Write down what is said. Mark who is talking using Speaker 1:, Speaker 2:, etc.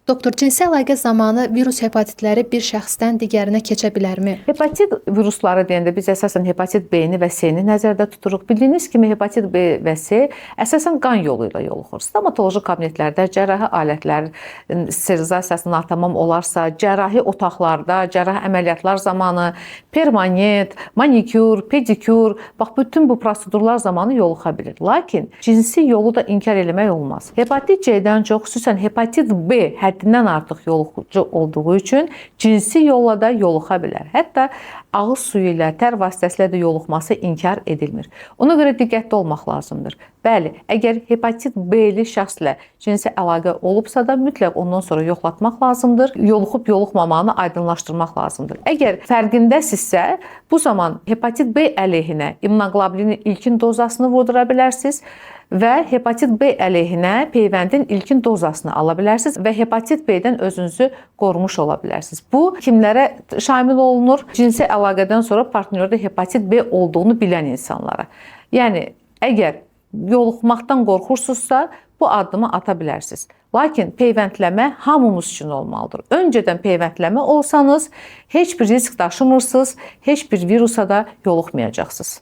Speaker 1: Doktor, cinsi əlaqə zamanı virus hepatitləri bir şəxsdən digərinə keçə bilərmi?
Speaker 2: Hepatit virusları deyəndə biz əsasən hepatit B-ni və C-ni nəzərdə tuturuq. Bildiyiniz kimi hepatit B və C əsasən qan yolu ilə yoluxur. Stomatoloji kabinetlərdə cərrahi alətlərin sterilizasiyası natamam olarsa, cərrahi otaqlarda, cərrahi əməliyyatlar zamanı, permanent, manikür, pedikür, bax bütün bu prosedurlar zamanı yoluxa bilir. Lakin cinsi yolu da inkar eləmək olmaz. Hepatit C-dən çox, xüsusən hepatit B həddindən artıq yoluxucu olduğu üçün cinsi yolla da yoluxa bilər. Hətta ağız suyu ilə, tər vasitəsilə də yoluxması inkar edilmir. Ona görə diqqətli olmaq lazımdır. Bəli, əgər hepatit B-li şəxslə cinsi əlaqə olubsa da mütləq ondan sonra yoxlatmaq lazımdır. Yoluxub yoluxmamağını aydınlaşdırmaq lazımdır. Əgər fərqindəsinizsə, bu zaman hepatit B əleyhinə immunoqlobulinin ilkin dozasını vurdura bilərsiniz və hepatit B əleyhinə peyvəndin ilkin dozasını ala bilərsiniz və hepatit B-dən özünüzü qorumuş ola bilərsiniz. Bu kimlərə şamil olunur? Cinsi əlaqədən sonra partnyorda hepatit B olduğunu bilən insanlara. Yəni əgər yoluxmaqdan qorxursunuzsa, bu addımı ata bilərsiniz. Lakin peyvəndləmə hamımız üçün olmalıdır. Öncədən peyvəndləmə olsanız, heç bir risk daşımırsınız, heç bir virusa da yoluxmayacaqsınız.